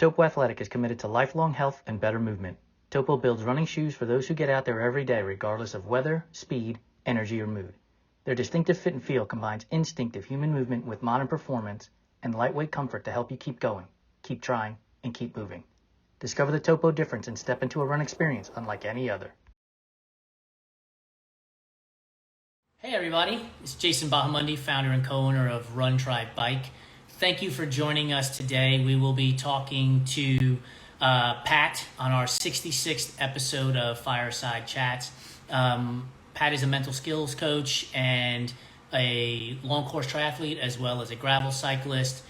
Topo Athletic is committed to lifelong health and better movement. Topo builds running shoes for those who get out there every day, regardless of weather, speed, energy, or mood. Their distinctive fit and feel combines instinctive human movement with modern performance and lightweight comfort to help you keep going, keep trying, and keep moving. Discover the Topo difference and step into a run experience unlike any other. Hey everybody, it's Jason Bahamundi, founder and co-owner of Run Try Bike. Thank you for joining us today. We will be talking to Pat on our 66th episode of Fireside Chats. Pat is a mental skills coach and a long course triathlete as well as a gravel cyclist.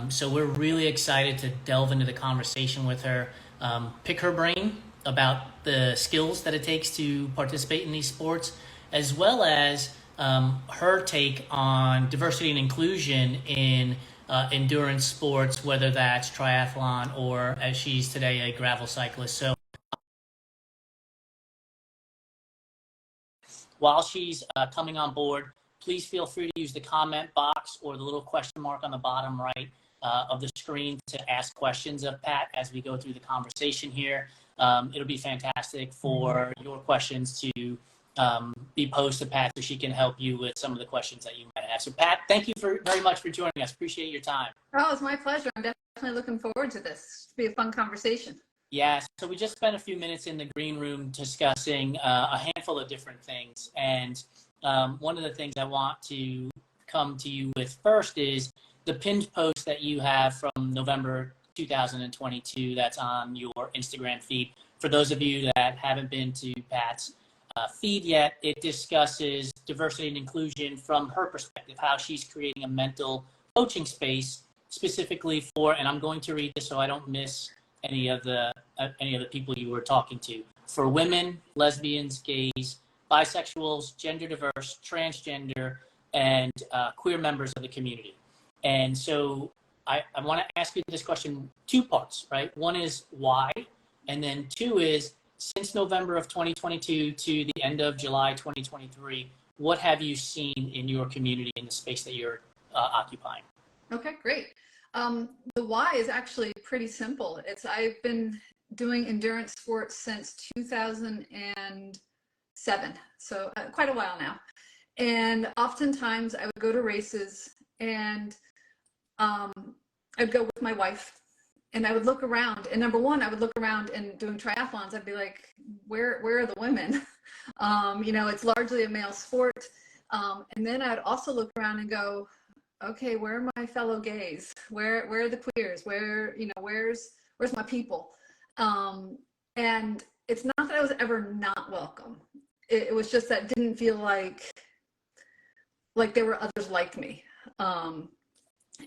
So we're really excited to delve into the conversation with her, pick her brain about the skills that it takes to participate in these sports, as well as her take on diversity and inclusion in endurance sports, whether that's triathlon or, as she's today, a gravel cyclist. So while she's coming on board, please feel free to use the comment box or the little question mark on the bottom right of the screen to ask questions of Pat as we go through the conversation here. It'll be fantastic for your questions to be posed to Pat so she can help you with some of the questions that you might have. So Pat, thank you very much for joining us. Appreciate your time. Oh, it's my pleasure. I'm definitely looking forward to this. It'll be a fun conversation. Yeah, so we just spent a few minutes in the green room discussing a handful of different things. And one of the things I want to come to you with first is the pinned post that you have from November 2022 that's on your Instagram feed. For those of you that haven't been to Pat's feed yet, it discusses diversity and inclusion from her perspective, how she's creating a mental coaching space specifically for, and I'm going to read this so I don't miss any of the people you were talking to, for women, lesbians, gays, bisexuals, gender diverse, transgender, and queer members of the community. And so I want to ask you this question, two parts, right? One is why, and then two is, since November of 2022 to the end of July 2023, what have you seen in your community in the space that you're occupying? Okay, great. The why is actually pretty simple. I've been doing endurance sports since 2007, so quite a while now. And oftentimes I would go to races and I'd go with my wife. And I would look around, and number one, I would look around and doing triathlons. I'd be like, where are the women? It's largely a male sport. And then I'd also look around and go, okay, where are my fellow gays? Where are the queers? Where's my people? And it's not that I was ever not welcome. It was just that it didn't feel like there were others like me.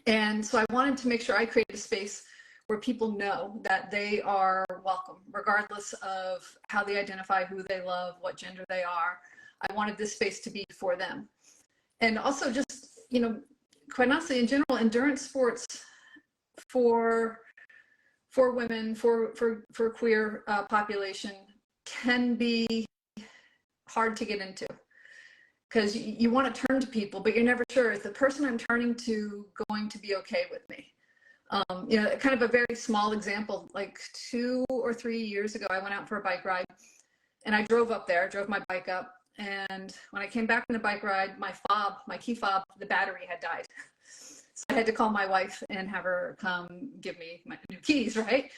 And so I wanted to make sure I created a space where people know that they are welcome, regardless of how they identify, who they love, what gender they are. I wanted this space to be for them. And also just, quite honestly, in general, endurance sports for women, for queer population can be hard to get into, because you want to turn to people, but you're never sure, is the person I'm turning to going to be okay with me? Kind of a very small example, like 2 or 3 years ago, I went out for a bike ride and I drove my bike up. And when I came back from the bike ride, my key fob, the battery had died. So I had to call my wife and have her come give me my new keys, right?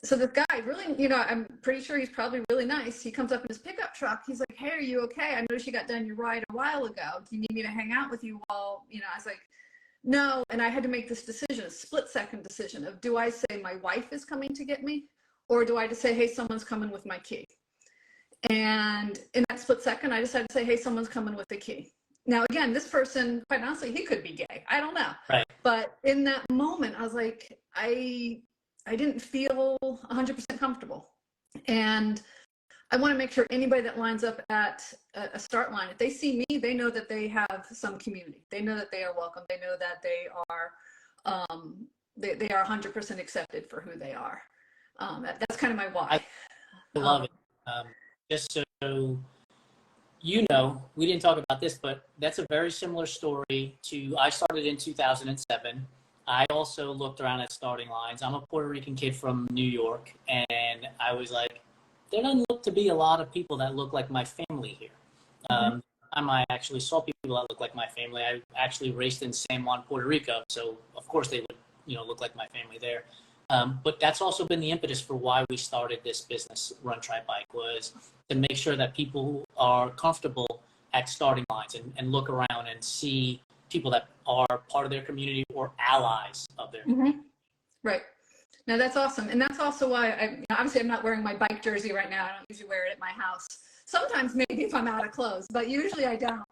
So this guy really, I'm pretty sure he's probably really nice. He comes up in his pickup truck. He's like, hey, are you okay? I noticed you got done your ride a while ago. Do you need me to hang out with you while, I was like, no. And I had to make this decision, a split-second decision of, do I say my wife is coming to get me, or do I just say, hey, someone's coming with my key? And in that split second, I decided to say, hey, someone's coming with the key. Now, again, this person, quite honestly, he could be gay. I don't know. Right. But in that moment, I was like, I didn't feel 100% comfortable. And I want to make sure anybody that lines up at a start line, if they see me, they know that they have some community. They know that they are welcome. They know that they are 100% accepted for who they are. That's kind of my why. I love it. Just so we didn't talk about this, but that's a very similar story to, I started in 2007. I also looked around at starting lines. I'm a Puerto Rican kid from New York, and I was like, there doesn't look to be a lot of people that look like my family here. I actually saw people that look like my family. I actually raced in San Juan, Puerto Rico, so of course they would, look like my family there. But that's also been the impetus for why we started this business, Run Try Bike, was to make sure that people are comfortable at starting lines and look around and see people that are part of their community or allies of their community. Right. Now that's awesome. And that's also why obviously I'm not wearing my bike jersey right now. I don't usually wear it at my house. Sometimes maybe if I'm out of clothes, but usually I don't.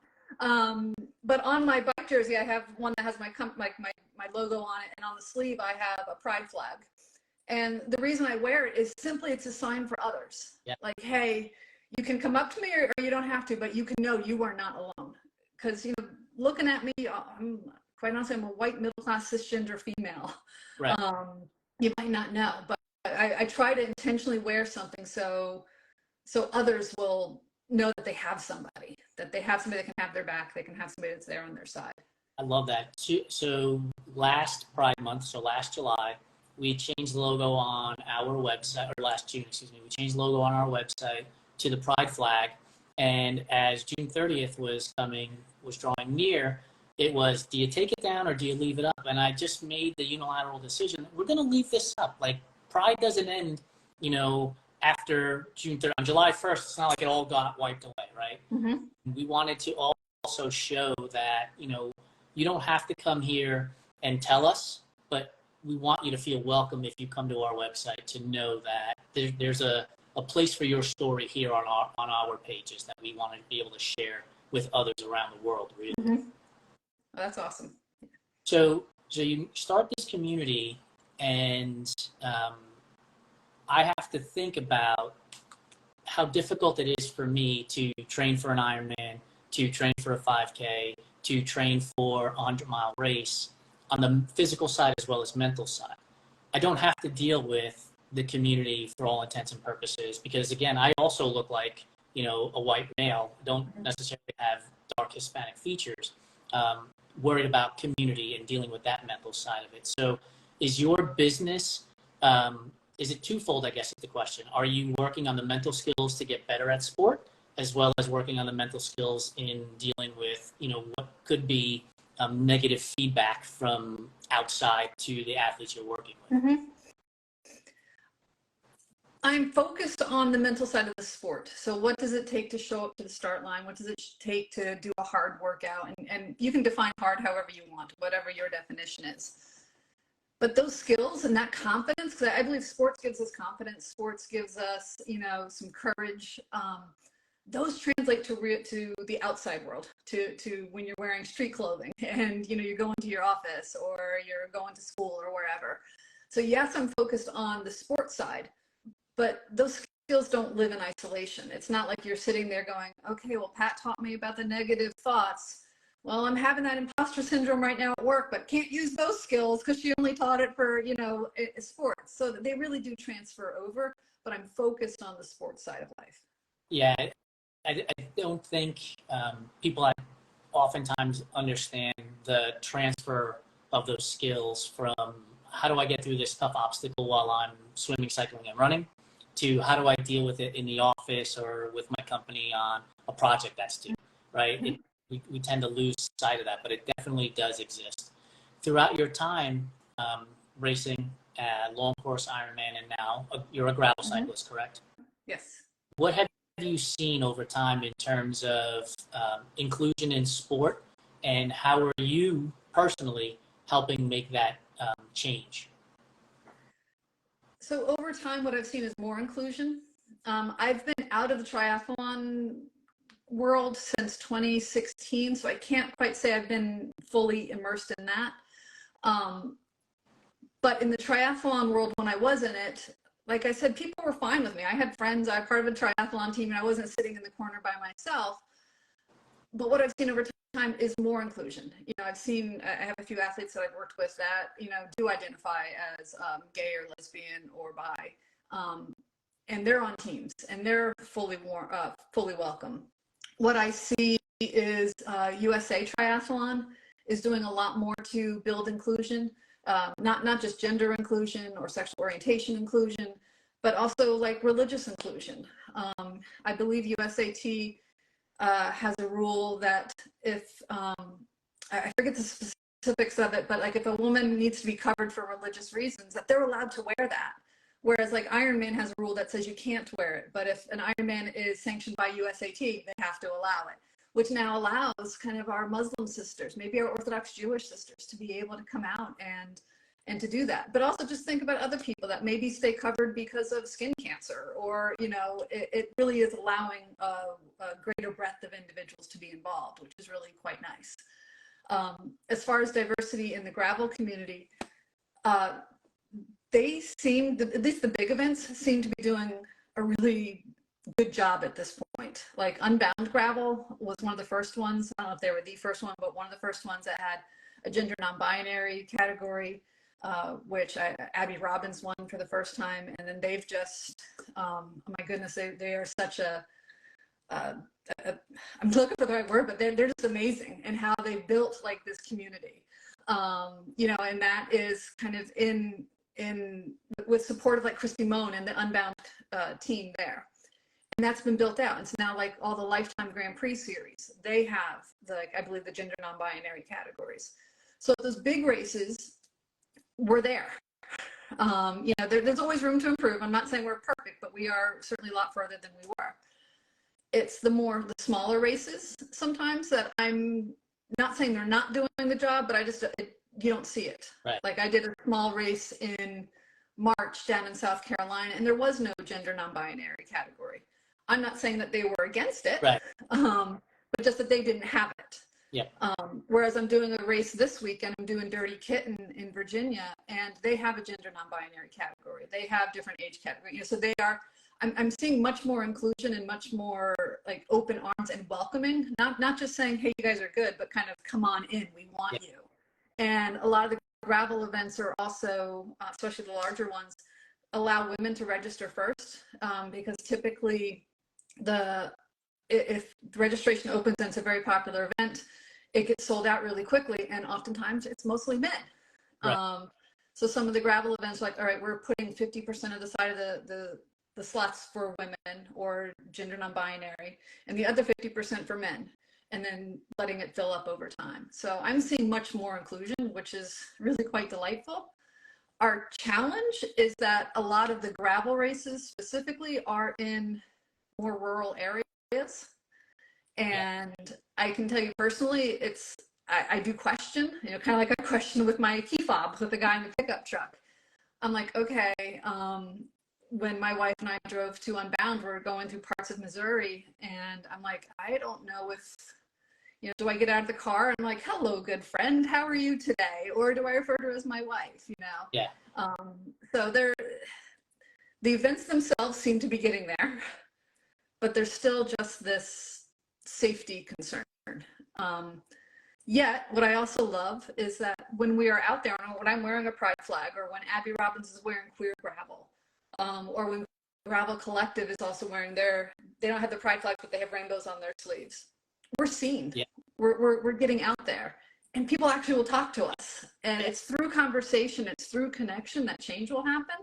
But on my bike jersey, I have one that has my logo on it. And on the sleeve, I have a pride flag. And the reason I wear it is simply it's a sign for others. Yeah. Like, hey, you can come up to me or you don't have to, but you can know you are not alone. Because, looking at me, quite honestly, I'm a white middle-class cisgender female. Right. You might not know, but I try to intentionally wear something so others will know that they have somebody that can have their back. They can have somebody that's there on their side. I love that. So last Pride Month, so last July, we changed the logo on our website, or last June, excuse me, we changed the logo on our website to the Pride flag. And as June 30th was drawing near, it was, do you take it down or do you leave it up? And I just made the unilateral decision, we're going to leave this up. Like, Pride doesn't end, after June 3rd. On July 1st, it's not like it all got wiped away, right? Mm-hmm. We wanted to also show that, you don't have to come here and tell us, but we want you to feel welcome if you come to our website, to know that there's a place for your story here on our pages that we want to be able to share with others around the world, really. Mm-hmm. Oh, that's awesome. So you start this community, and I have to think about how difficult it is for me to train for an Ironman, to train for a 5K, to train for a 100-mile race on the physical side as well as mental side. I don't have to deal with the community for all intents and purposes because, again, I also look like, a white male, don't necessarily have dark Hispanic features, worried about community and dealing with that mental side of it. So is your business, is it twofold, I guess is the question. Are you working on the mental skills to get better at sport, as well as working on the mental skills in dealing with, what could be negative feedback from outside to the athletes you're working with? Mm-hmm. I'm focused on the mental side of the sport. So what does it take to show up to the start line? What does it take to do a hard workout? And you can define hard however you want, whatever your definition is. But those skills and that confidence, because I believe sports gives us confidence, sports gives us, some courage. Those translate to the outside world, to when you're wearing street clothing and, you're going to your office or you're going to school or wherever. So yes, I'm focused on the sports side, but those skills don't live in isolation. It's not like you're sitting there going, okay, well, Pat taught me about the negative thoughts. Well, I'm having that imposter syndrome right now at work, but can't use those skills because she only taught it for, sports. So they really do transfer over, but I'm focused on the sports side of life. Yeah, I don't think people oftentimes understand the transfer of those skills from how do I get through this tough obstacle while I'm swimming, cycling, and running, to how do I deal with it in the office or with my company on a project that's due, right? Mm-hmm. We tend to lose sight of that, but it definitely does exist. Throughout your time racing long course Ironman, and now you're a gravel cyclist, correct? Yes. What have you seen over time in terms of inclusion in sport, and how are you personally helping make that change? So over time, what I've seen is more inclusion. I've been out of the triathlon world since 2016, so I can't quite say I've been fully immersed in that. But in the triathlon world, when I was in it, like I said, people were fine with me. I had friends, I'm part of a triathlon team, and I wasn't sitting in the corner by myself. But what I've seen over time is more inclusion. I have a few athletes that I've worked with that, do identify as gay or lesbian or bi. And they're on teams and they're fully welcome. What I see is USA Triathlon is doing a lot more to build inclusion. not just gender inclusion or sexual orientation inclusion, but also like religious inclusion. I believe USAT has a rule that if, I forget the specifics of it, but like if a woman needs to be covered for religious reasons, that they're allowed to wear that. Whereas like Ironman has a rule that says you can't wear it, but if an Ironman is sanctioned by USAT, they have to allow it, which now allows kind of our Muslim sisters, maybe our Orthodox Jewish sisters, to be able to come out and to do that. But also just think about other people that maybe stay covered because of skin cancer, or, you know, it really is allowing a greater breadth of individuals to be involved, which is really quite nice. As far as diversity in the gravel community, they seem, at least the big events, seem to be doing a really good job at this point. Like Unbound Gravel was one of the first ones. I don't know if they were the first one, but one of the first ones that had a gender non-binary category, which Abby Robbins won for the first time. And then they've just, oh my goodness, they are such I'm looking for the right word, but they're just amazing in how they built like this community. You know, and that is kind of in with support of like Christy Moan and the Unbound team there. And that's been built out. And so now like all the Lifetime Grand Prix series, they have I believe the gender non-binary categories. So those big races were there. You know, there's always room to improve. I'm not saying we're perfect, but we are certainly a lot further than we were. It's the smaller races sometimes that I'm not saying they're not doing the job, but you don't see it. Right. Like I did a small race in March down in South Carolina, and there was no gender non-binary category. I'm not saying that they were against it, right. But just that they didn't have it. Yeah. Whereas I'm doing a race this week, and I'm doing Dirty Kitten in Virginia, and they have a gender non-binary category. They have different age categories. You know, so they are. I'm seeing much more inclusion and much more like open arms and welcoming. Not just saying, "Hey, you guys are good," but kind of, "Come on in, we want you." And a lot of the gravel events are also, especially the larger ones, allow women to register first, because typically if the registration opens and it's a very popular event, it gets sold out really quickly, and oftentimes it's mostly men. Right. So some of the gravel events, like, all right, we're putting 50% of the side of the slots for women or gender non-binary, and the other 50% for men, and then letting it fill up over time. So I'm seeing much more inclusion, which is really quite delightful. Our challenge is that a lot of the gravel races specifically are in more rural areas. And I can tell you personally, I do question, you know, kind of like I question with my key fob with the guy in the pickup truck. I'm like, okay, when my wife and I drove to Unbound, we're going through parts of Missouri, and I'm like, I don't know if, you know, do I get out of the car and I'm like, "Hello, good friend, how are you today?" Or do I refer to her as my wife, you know? Yeah. So the events themselves seem to be getting there, but there's still just this safety concern. Yet, what I also love is that when we are out there, when I'm wearing a pride flag, or when Abby Robbins is wearing queer gravel, or when Gravel Collective is also wearing they don't have the pride flag, but they have rainbows on their sleeves. We're seen. Yeah. We're getting out there, and people actually will talk to us. And it's through conversation, it's through connection that change will happen.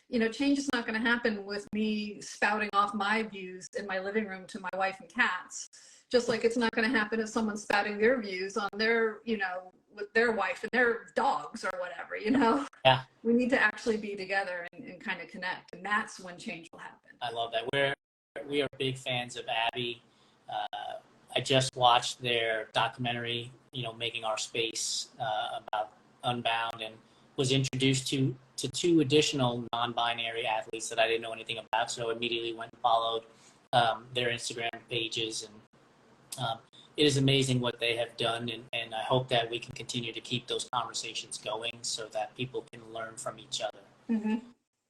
You know, change is not going to happen with me spouting off my views in my living room to my wife and cats. Just like it's not going to happen if someone's spouting their views on their, you know, with their wife and their dogs or whatever, you know? Yeah. We need to actually be together and kind of connect. And that's when change will happen. I love that. We are big fans of Abby. I just watched their documentary, you know, Making Our Space, about Unbound, and was introduced to two additional non-binary athletes that I didn't know anything about. So immediately went and followed their Instagram pages, and it is amazing what they have done, and I hope that we can continue to keep those conversations going so that people can learn from each other. Mm-hmm.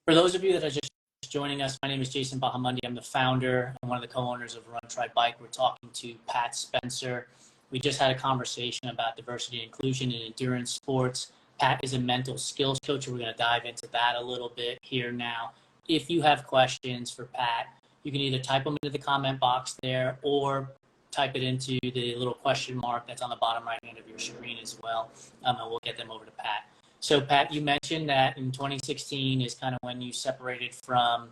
For those of you that are just joining us, my name is Jason Bahamundi. I'm the founder and one of the co-owners of Run, Try, Bike. We're talking to Pat Spencer. We just had a conversation about diversity and inclusion in endurance sports. Pat is a mental skills coach, and we're going to dive into that a little bit here now. If you have questions for Pat, you can either type them into the comment box there, or type it into the little question mark that's on the bottom right hand of your screen as well, and we'll get them over to Pat. So Pat, you mentioned that in 2016 is kind of when you separated from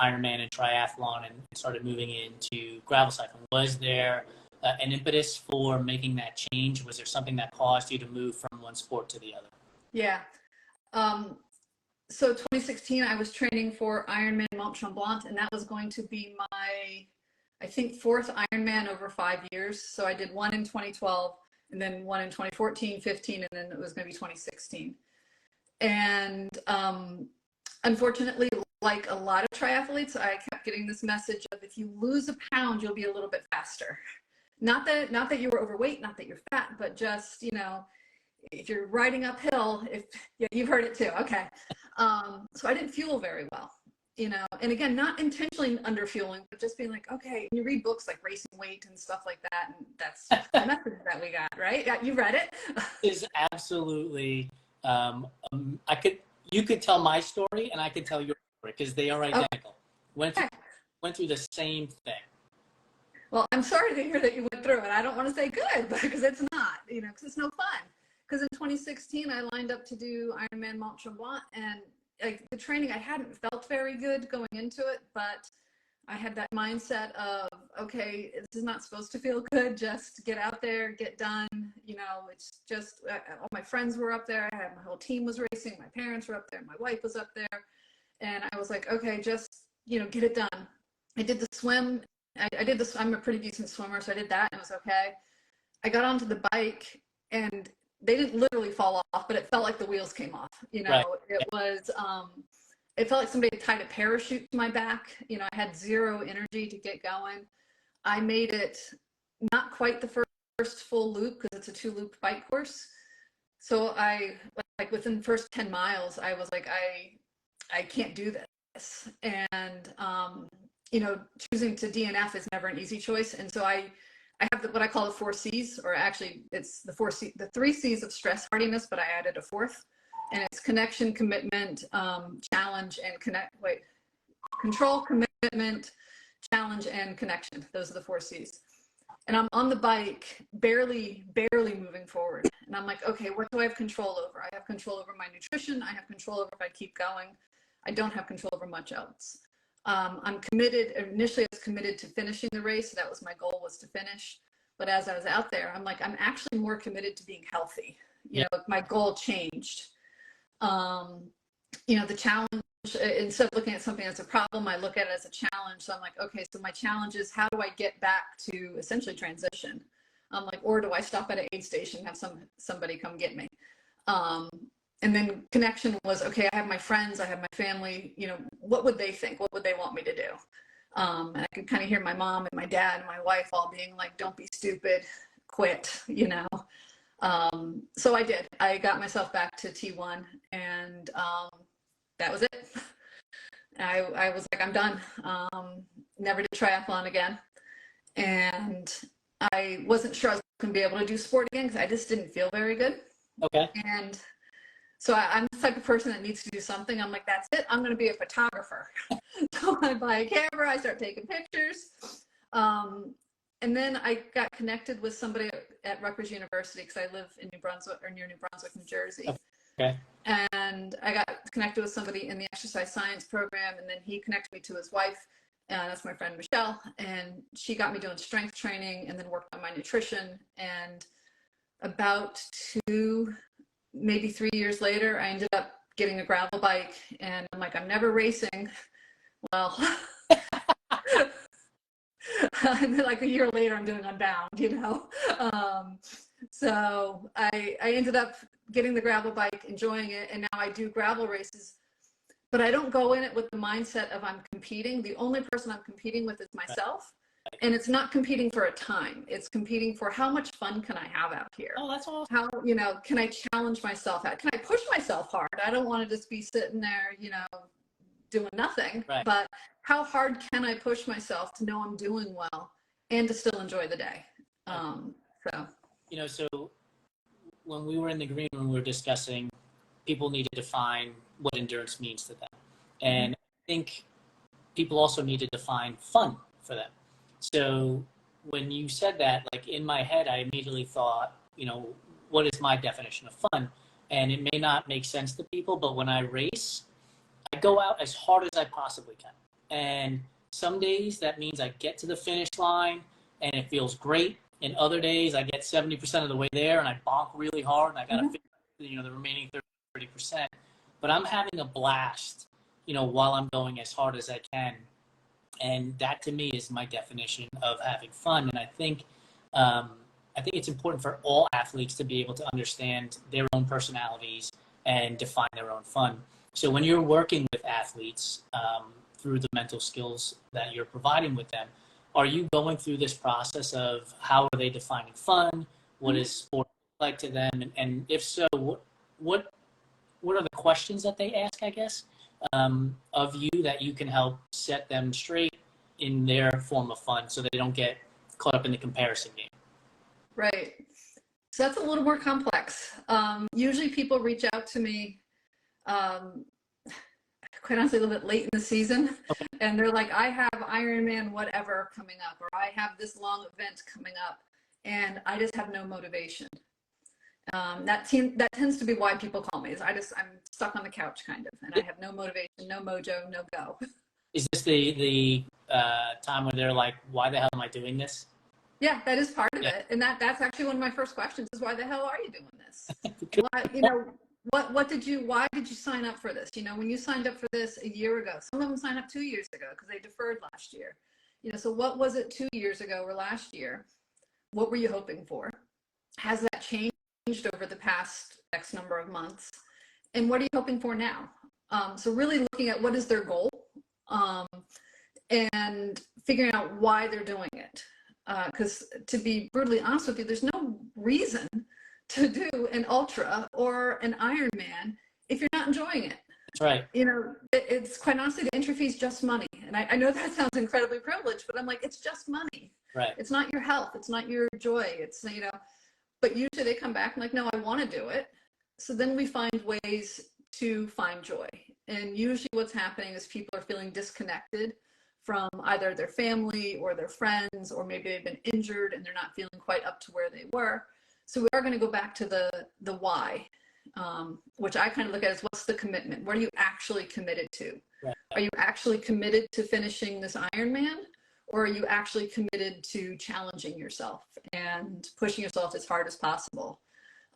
Ironman and triathlon and started moving into gravel cycling. Was there an impetus for making that change? Was there something that caused you to move from one sport to the other? Yeah. So 2016, I was training for Ironman Mont Tremblant, and that was going to be my, I think, fourth Ironman over 5 years. So I did one in 2012, and then one in 2014, 15, and then it was going to be 2016. And unfortunately, like a lot of triathletes, I kept getting this message of, if you lose a pound, you'll be a little bit faster. Not that you were overweight, not that you're fat, but just, if you're riding uphill, yeah, you've heard it too. Okay. So I didn't fuel very well, and again, not intentionally under fueling, but just being like, okay, you read books like Racing Weight and stuff like that. And that's the message that we got, right? Yeah, you read it. Is absolutely, you could tell my story and I could tell your story because they are identical. Went through the same thing. Well, I'm sorry to hear that you went through it. I don't want to say good, because it's not, because it's no fun. Because in 2016, I lined up to do Ironman Mont Tremblant, and like the training, I hadn't felt very good going into it, but I had that mindset of, okay, this is not supposed to feel good. Just get out there, get done. It's just, all my friends were up there. My whole team was racing. My parents were up there. My wife was up there. And I was like, okay, just, get it done. I did the swim. I did this. I'm a pretty decent swimmer, so I did that, and it was okay. I got onto the bike, and they didn't literally fall off, but it felt like the wheels came off. Right. It was, it felt like somebody had tied a parachute to my back. I had zero energy to get going. I made it not quite the first full loop, because it's a 2-loop bike course. So I, like within the first 10 miles, I was like, I can't do this. And, choosing to DNF is never an easy choice. And so I have what I call the 4 C's, or actually it's the 3 C's of stress hardiness, but I added a 4th, and it's connection, commitment, challenge, and control, commitment, challenge, and connection. Those are the 4 C's. And I'm on the bike, barely moving forward. And I'm like, okay, what do I have control over? I have control over my nutrition. I have control over if I keep going. I don't have control over much else. I'm committed. Initially, I was committed to finishing the race. That was my goal, was to finish. But as I was out there, I'm like, I'm actually more committed to being healthy. My goal changed. The challenge, instead of looking at something as a problem, I look at it as a challenge. So I'm like, okay, so my challenge is, how do I get back to essentially transition? I'm like, or do I stop at an aid station and have somebody come get me? And then connection was, okay, I have my friends, I have my family, what would they think? What would they want me to do? And I could kind of hear my mom and my dad and my wife all being like, don't be stupid, quit, So I did. I got myself back to T1, and that was it. I was like, I'm done. Never did triathlon again. And I wasn't sure I was going to be able to do sport again, because I just didn't feel very good. Okay. And so I'm the type of person that needs to do something. I'm like, that's it. I'm going to be a photographer. So I buy a camera. I start taking pictures. And then I got connected with somebody at Rutgers University, because I live in New Brunswick, or near New Brunswick, New Jersey. Okay. And I got connected with somebody in the exercise science program, and then he connected me to his wife. That's my friend Michelle. And she got me doing strength training, and then worked on my nutrition. And about 2, maybe 3 years later, I ended up getting a gravel bike, and I'm like, I'm never racing. Well, and then like a year later, I'm doing Unbound, So I ended up getting the gravel bike, enjoying it, and now I do gravel races. But I don't go in it with the mindset of I'm competing. The only person I'm competing with is myself. And it's not competing for a time. It's competing for, how much fun can I have out here? Oh, that's awesome. How, can I challenge myself? Can I push myself hard? I don't want to just be sitting there, doing nothing. Right. But how hard can I push myself to know I'm doing well and to still enjoy the day? So when we were in the green room, we were discussing, people need to define what endurance means to them. And I think people also need to define fun for them. So when you said that, like in my head, I immediately thought, what is my definition of fun? and it may not make sense to people, but when I race, I go out as hard as I possibly can. And some days that means I get to the finish line and it feels great. And other days I get 70% of the way there and I bonk really hard and I got to finish, the remaining 30%. But I'm having a blast, while I'm going as hard as I can. And that to me is my definition of having fun. And I think it's important for all athletes to be able to understand their own personalities and define their own fun. So when you're working with athletes through the mental skills that you're providing with them, are you going through this process of how are they defining fun? What is sport like to them? And if so, what are the questions that they ask, I guess, of you that you can help set them straight in their form of fun so they don't get caught up in the comparison game? Right. So that's a little more complex. Usually people reach out to me quite honestly a little bit late in the season, and they're like, I have Ironman whatever coming up, or I have this long event coming up, and I just have no motivation. That tends to be why people call me. I'm stuck on the couch kind of, and I have no motivation, no mojo, no go. Is this the time when they're like, why the hell am I doing this? Yeah, that is part of it. And that's actually one of my first questions is, why the hell are you doing this? Why did you sign up for this? When you signed up for this a year ago, some of them signed up 2 years ago because they deferred last year. So what was it 2 years ago or last year? What were you hoping for? Has that changed over the past X number of months? And what are you hoping for now? So really looking at what is their goal, and figuring out why they're doing it. Because to be brutally honest with you, there's no reason to do an ultra or an Ironman if you're not enjoying it. That's right. It's quite honestly, the entry fee is just money. And I know that sounds incredibly privileged, but I'm like, it's just money. Right. It's not your health. It's not your joy. It's, but usually they come back and like, no, I want to do it. So then we find ways to find joy. And usually what's happening is people are feeling disconnected from either their family or their friends, or maybe they've been injured and they're not feeling quite up to where they were. So we are going to go back to the why, which I kind of look at as, what's the commitment? What are you actually committed to? Right. Are you actually committed to finishing this Ironman, or are you actually committed to challenging yourself and pushing yourself as hard as possible?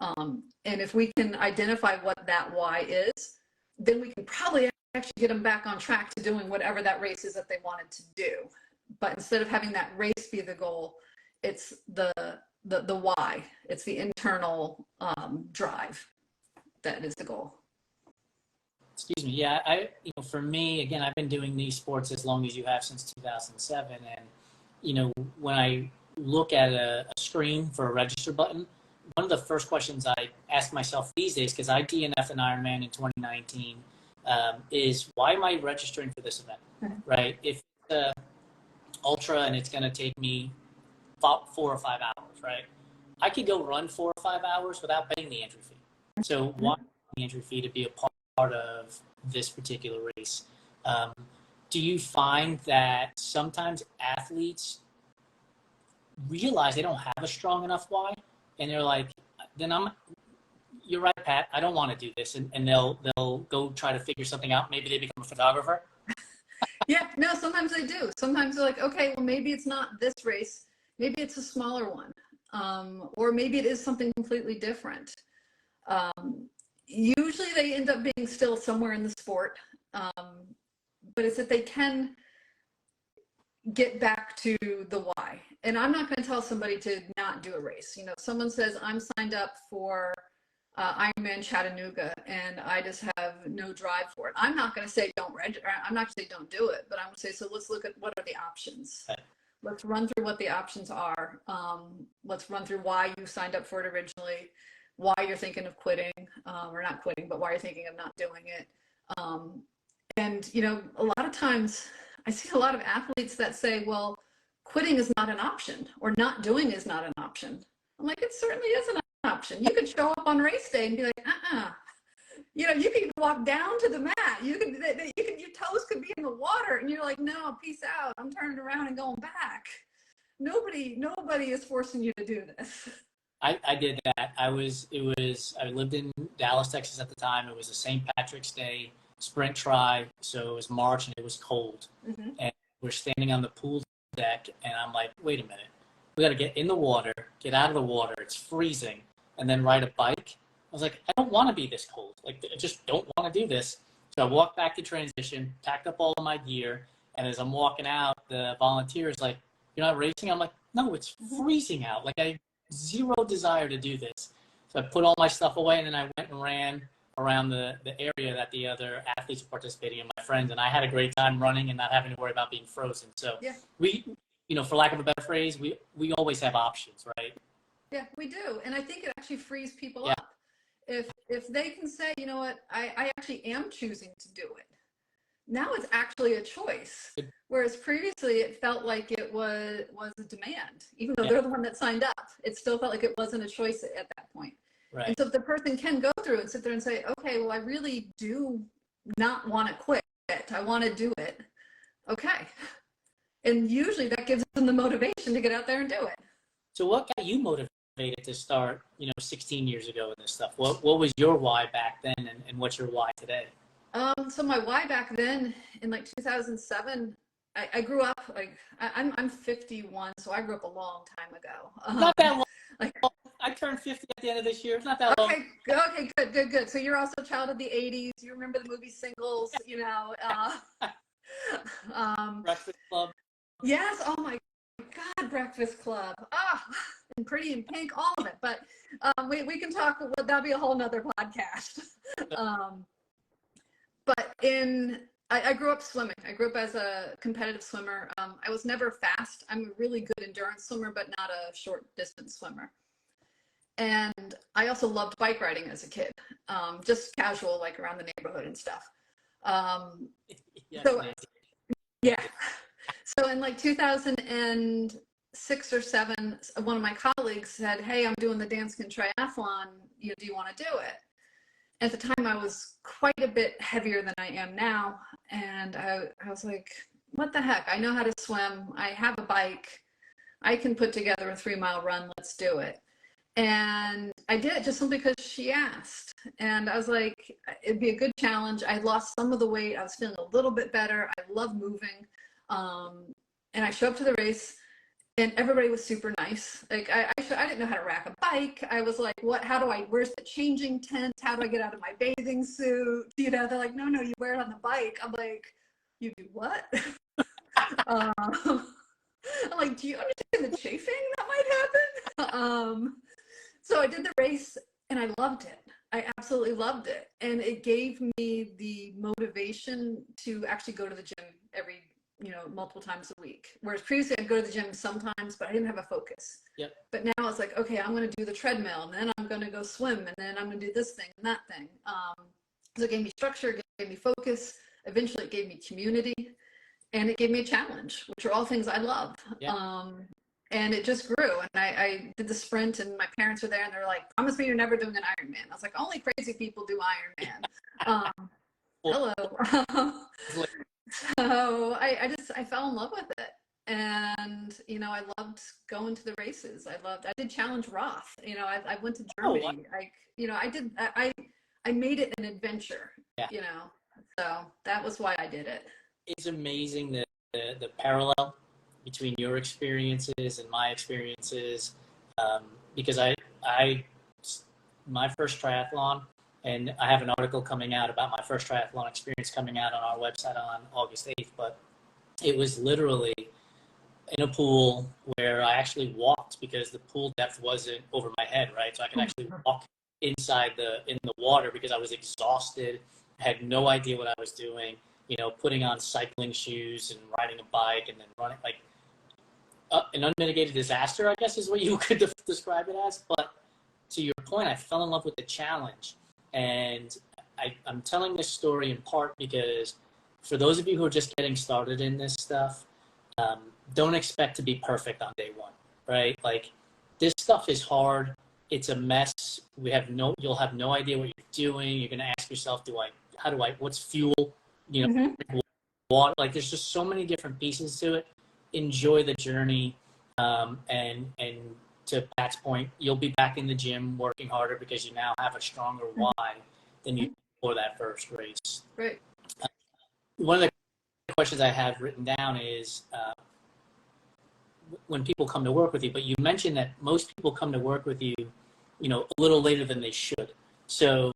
And if we can identify what that why is, then we can probably actually get them back on track to doing whatever that race is that they wanted to do. But instead of having that race be the goal, it's the why. It's the internal drive that is the goal. Excuse me. Yeah, for me, again, I've been doing these sports as long as you have, since 2007. And, when I look at a screen for a register button, one of the first questions I ask myself these days, because I DNF'd an Ironman in 2019, is, why am I registering for this event? Right? If it's an ultra and it's going to take me 4 or 5 hours, right? I could go run 4 or 5 hours without paying the entry fee. So why the entry fee to be a part of this particular race? Do you find that sometimes athletes realize they don't have a strong enough why, and they're like, you're right, Pat, I don't want to do this, and they'll go try to figure something out. Maybe they become a photographer. Yeah, no, sometimes they do. Sometimes they're like, okay, well, maybe it's not this race. Maybe it's a smaller one. Or maybe it is something completely different. Usually they end up being still somewhere in the sport. But it's that they can get back to the why. And I'm not going to tell somebody to not do a race. Someone says, I'm signed up for Ironman Chattanooga and I just have no drive for it. I'm not going to say don't register. I'm not going to say don't do it, but I'm going to say, so let's look at what are the options. Let's run through what the options are. Let's run through why you signed up for it originally, why you're thinking of quitting, or not quitting, but why you're thinking of not doing it. And, a lot of times I see a lot of athletes that say, well, quitting is not an option, or not doing is not an option. I'm like, it certainly is an option. You could show up on race day and be like, you can walk down to the mat. Your toes could be in the water, and you're like, no, peace out. I'm turning around and going back. Nobody is forcing you to do this. I did that. I lived in Dallas, Texas at the time. It was a St. Patrick's Day sprint try. So it was March and it was cold. Mm-hmm. And we're standing on the pool deck and I'm like, wait a minute. We got to get in the water, get out of the water. It's freezing. And then ride a bike. I was like, I don't want to be this cold. Like, I just don't want to do this. So I walked back to transition, packed up all of my gear. And as I'm walking out, the volunteer is like, you're not racing? I'm like, no, it's freezing out. Like, I zero desire to do this. So I put all my stuff away and then I went and ran around the area that the other athletes were participating in, my friends, and I had a great time running and not having to worry about being frozen. So yeah. we, for lack of a better phrase, we always have options, right? Yeah, we do. And I think it actually frees people Yeah. up. If they can say, you know what, I actually am choosing to do it. Now it's actually a choice. Whereas previously it felt like it was a demand. Even though they're the one that signed up, it still felt like it wasn't a choice at that point. Right. And so if the person can go through and sit there and say, okay, well, I really do not want to quit. I want to do it. Okay. And usually that gives them the motivation to get out there and do it. So what got you motivated to start, 16 years ago in this stuff? What was your why back then and what's your why today? So my why back then in like 2007, I grew up I'm 51, so I grew up a long time ago. Not that long. I turned 50 at the end of this year. It's not that long. Okay, good. So you're also a child of the 80s. You remember the movie Singles, Breakfast Club. Yes. Oh my God, Breakfast Club. And Pretty in Pink, all of it. But we can talk. That'll be a whole nother podcast. But I grew up swimming. I grew up as a competitive swimmer. I was never fast. I'm a really good endurance swimmer, but not a short distance swimmer. And I also loved bike riding as a kid, just casual, like around the neighborhood and stuff. Yeah. So in like 2006 or 7, one of my colleagues said, hey, I'm doing the Danskin Triathlon. Do you want to do it? At the time, I was quite a bit heavier than I am now. And I was like, what the heck? I know how to swim. I have a bike. I can put together a 3-mile run. Let's do it. And I did it just simply because she asked. And I was like, it'd be a good challenge. I lost some of the weight. I was feeling a little bit better. I love moving. And I show up to the race. And everybody was super nice. Like I didn't know how to rack a bike. I was like, where's the changing tent? How do I get out of my bathing suit? They're like, no, you wear it on the bike. I'm like, you do what? I'm like, do you understand the chafing that might happen? So I did the race and I loved it. I absolutely loved it. And it gave me the motivation to actually go to the gym multiple times a week. Whereas previously I'd go to the gym sometimes, but I didn't have a focus. Yep. But now it's like, okay, I'm going to do the treadmill and then I'm going to go swim and then I'm going to do this thing and that thing. So it gave me structure, it gave me focus. Eventually it gave me community and it gave me a challenge, which are all things I love. Yep. And it just grew. And I did the sprint and my parents were there and they're like, promise me you're never doing an Ironman. I was like, only crazy people do Ironman. Hello. So I fell in love with it. And, I loved going to the races. I did Challenge Roth. I went to Germany. I made it an adventure, so that was why I did it. It's amazing the parallel between your experiences and my experiences. Because my first triathlon, and I have an article coming out about my first triathlon experience coming out on our website on August 8th, but it was literally in a pool where I actually walked because the pool depth wasn't over my head, right? So I could actually walk in the water because I was exhausted, had no idea what I was doing, putting on cycling shoes and riding a bike and then running, like an unmitigated disaster, I guess is what you could describe it as. But to your point, I fell in love with the challenge. And I'm telling this story in part because for those of you who are just getting started in this stuff, don't expect to be perfect on day one, right? Like this stuff is hard. It's a mess. You'll have no idea what you're doing. You're going to ask yourself, what's fuel? Water. Like there's just so many different pieces to it. Enjoy the journey. And to Pat's point, you'll be back in the gym working harder because you now have a stronger why than you did before that first race. Right. One of the questions I have written down is when people come to work with you, but you mentioned that most people come to work with you, a little later than they should. So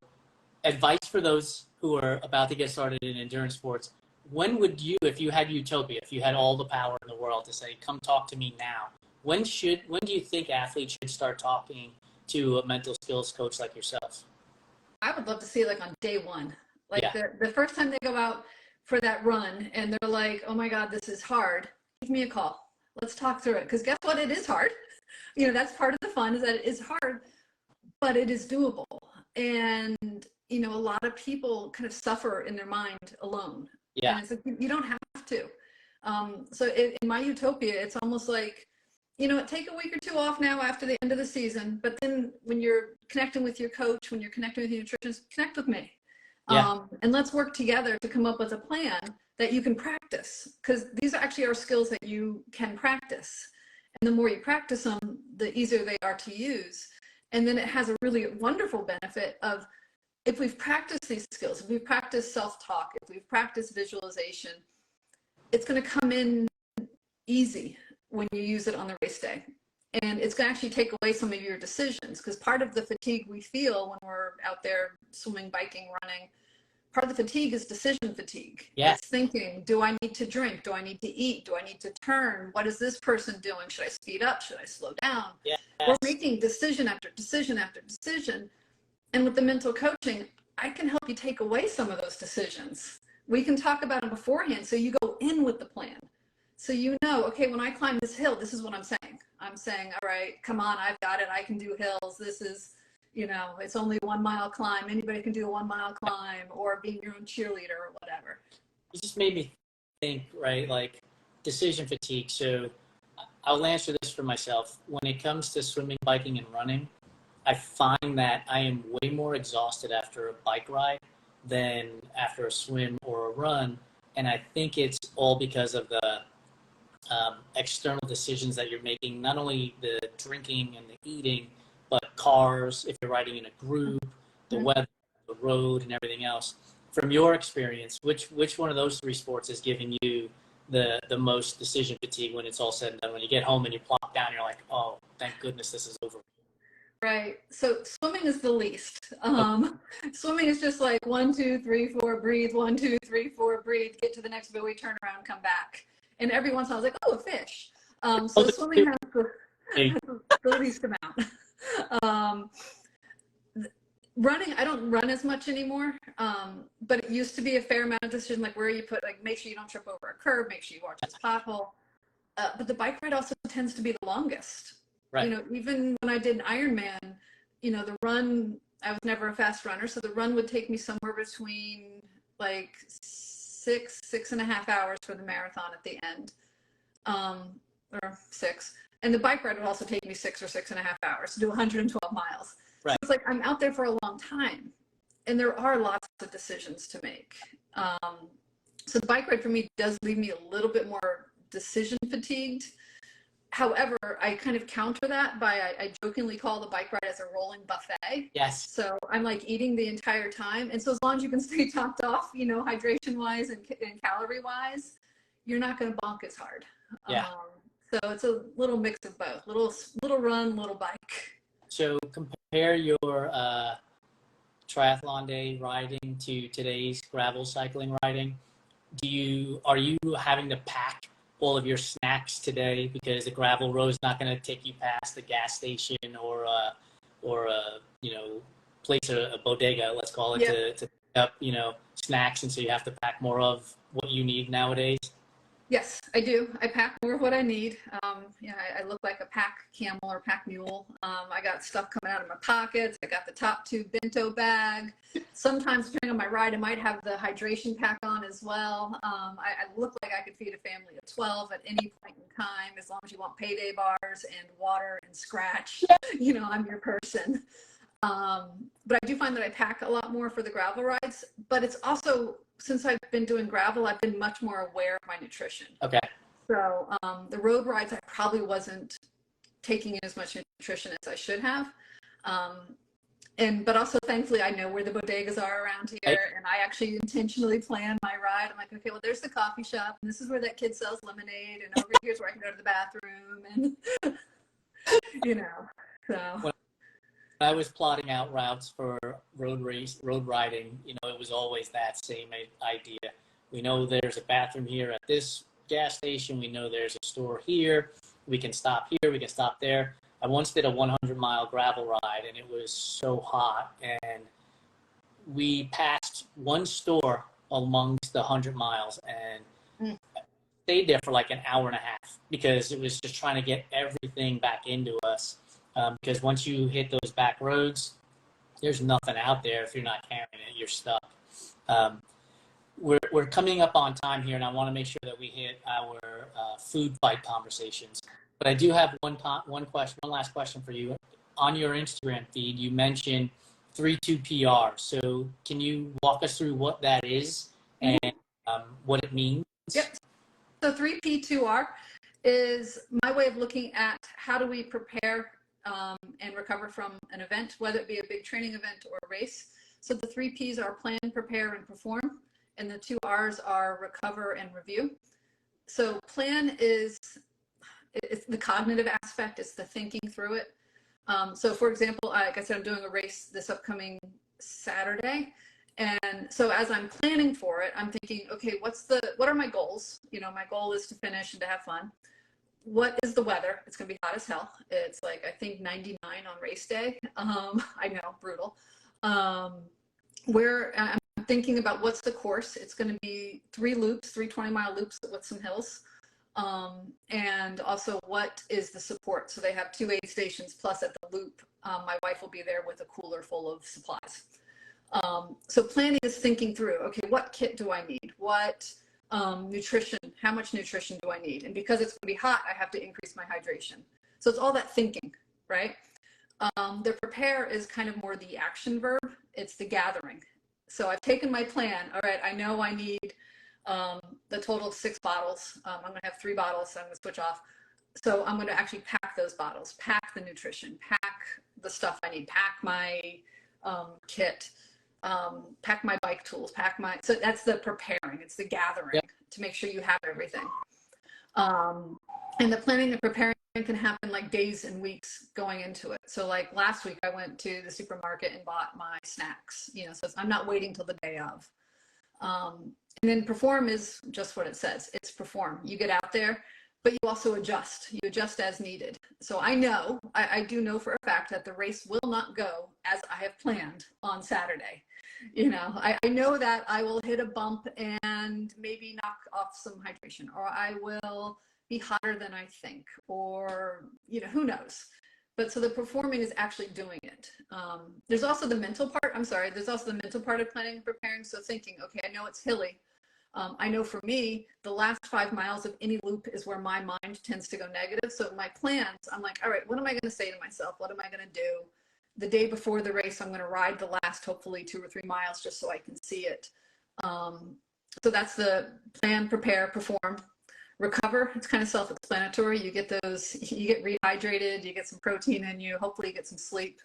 advice for those who are about to get started in endurance sports, when would you, if you had utopia, if you had all the power in the world to say, come talk to me now, when do you think athletes should start talking to a mental skills coach like yourself? I would love to see it like on day one. Like the first time they go out for that run and they're like, oh my God, this is hard. Give me a call. Let's talk through it. Because guess what? It is hard. That's part of the fun, is that it is hard, but it is doable. And, a lot of people kind of suffer in their mind alone. Yeah. And it's like, you don't have to. So in my utopia, it's almost like, take a week or two off now after the end of the season, but then when you're connecting with your coach, when you're connecting with your nutritionist, connect with me. Yeah. And let's work together to come up with a plan that you can practice, because these actually are skills that you can practice. And the more you practice them, the easier they are to use. And then it has a really wonderful benefit of, if we've practiced these skills, if we've practiced self-talk, if we've practiced visualization, it's going to come in easy when you use it on the race day. And it's going to actually take away some of your decisions, because part of the fatigue we feel when we're out there swimming, biking, running, part of the fatigue is decision fatigue. Yeah. It's thinking, do I need to drink? Do I need to eat? Do I need to turn? What is this person doing? Should I speed up? Should I slow down? Yes. We're making decision after decision after decision. And with the mental coaching, I can help you take away some of those decisions. We can talk about them beforehand, so you go in with the plan. So okay, when I climb this hill, this is what I'm saying. I'm saying, all right, come on, I've got it. I can do hills. This is, it's only 1 mile climb. Anybody can do a 1 mile climb, or being your own cheerleader or whatever. You just made me think, right? Like decision fatigue. So I'll answer this for myself. When it comes to swimming, biking, and running, I find that I am way more exhausted after a bike ride than after a swim or a run. And I think it's all because of the external decisions that you're making, not only the drinking and the eating, but cars, if you're riding in a group, the weather, the road, and everything else. From your experience, which one of those three sports is giving you the most decision fatigue when it's all said and done? When you get home and you plop down, you're like, oh, thank goodness this is over. Right. So swimming is the least. Swimming is just like 1, 2, 3, 4, breathe. 1, 2, 3, 4, breathe. Get to the next buoy, turn around, come back. And every once in a while, I was like, oh, a fish. So swimming has the least amount. Running, I don't run as much anymore, but it used to be a fair amount of decision, like where you put, like, make sure you don't trip over a curb, make sure you watch this pothole. But the bike ride also tends to be the longest. Right. Even when I did an Ironman, the run, I was never a fast runner, so the run would take me somewhere between like 6.5 hours for the marathon at the end, or 6. And the bike ride would also take me 6 or 6.5 hours to do 112 miles. Right. So it's like I'm out there for a long time, and there are lots of decisions to make. So the bike ride for me does leave me a little bit more decision fatigued. However, I kind of counter that by, I jokingly call the bike ride as a rolling buffet. Yes. So I'm like eating the entire time. And so as long as you can stay topped off, hydration wise and calorie wise, you're not going to bonk as hard. Yeah. So it's a little mix of both, little run, little bike. So compare your triathlon day riding to today's gravel cycling riding. Are you having to pack all of your snacks today because the gravel road is not going to take you past the gas station or place, a bodega, let's call it, to pick up snacks, and so you have to pack more of what you need nowadays? Yes, I do. I pack more of what I need. I look like a pack camel or pack mule. I got stuff coming out of my pockets. I got the top 2 bento bag. Sometimes, depending on my ride, I might have the hydration pack on as well. I look like I could feed a family of 12 at any point in time, as long as you want payday bars and water and scratch. I'm your person. But I do find that I pack a lot more for the gravel rides, but it's also, since I've been doing gravel, I've been much more aware of my nutrition. Okay. So the road rides, I probably wasn't taking in as much nutrition as I should have. But also thankfully I know where the bodegas are around here, and I actually intentionally plan my ride. I'm like, okay, well, there's the coffee shop, and this is where that kid sells lemonade, and over here's where I can go to the bathroom, and so. When I was plotting out routes for road riding, it was always that same idea. We know there's a bathroom here at this gas station. We know there's a store here. We can stop here. We can stop there. I once did a 100-mile gravel ride, and it was so hot. And we passed one store amongst the 100 miles and stayed there for like an hour and a half because it was just trying to get everything back into us. Because once you hit those back roads, there's nothing out there. If you're not carrying it, you're stuck. We're coming up on time here, and I want to make sure that we hit our food fight conversations. But I do have one last question for you. On your Instagram feed, you mentioned 3-2-PR. So can you walk us through what that is and what it means? Yep. So 3P2R is my way of looking at how do we prepare and recover from an event, whether it be a big training event or a race. So the 3 Ps are plan, prepare, and perform. And the 2 Rs are recover and review. So plan it's the cognitive aspect, it's the thinking through it. So for example, like I said, I'm doing a race this upcoming Saturday. And so as I'm planning for it, I'm thinking, okay, what are my goals? My goal is to finish and to have fun. What is the weather? It's going to be hot as hell. It's like, I think 99 on race day. I know, brutal. Where I'm thinking about what's the course. It's going to be 3 20-mile loops with some hills. And also what is the support? So they have 2 aid stations, plus at the loop, my wife will be there with a cooler full of supplies. So planning is thinking through, okay, what kit do I need? What nutrition, how much nutrition do I need? And because it's going to be hot, I have to increase my hydration. So it's all that thinking, right? The prepare is kind of more the action verb. It's the gathering. So I've taken my plan. All right, I know I need the total of 6 bottles. I'm going to have 3 bottles, so I'm going to switch off. So I'm going to actually pack those bottles, pack the nutrition, pack the stuff I need, pack my kit, pack my bike tools, so that's the preparing. It's the gathering to make sure you have everything. And the planning and preparing can happen like days and weeks going into it. So like last week I went to the supermarket and bought my snacks, so I'm not waiting till the day of. And then perform is just what it says. It's perform. You get out there, but you also adjust. You adjust as needed. So I do know for a fact that the race will not go as I have planned on Saturday. I know that I will hit a bump and maybe knock off some hydration, or I will be hotter than I think, or, who knows. But so the performing is actually doing it. There's also the mental part. There's also the mental part of planning and preparing. So thinking, okay, I know it's hilly. I know for me, the last 5 miles of any loop is where my mind tends to go negative. So my plans, I'm like, all right, what am I going to say to myself? What am I going to do? The day before the race, I'm going to ride the last, hopefully 2 or 3 miles just so I can see it. So that's the plan, prepare, perform. Recover, it's kind of self-explanatory. You get rehydrated, you get some protein in you, hopefully you get some sleep.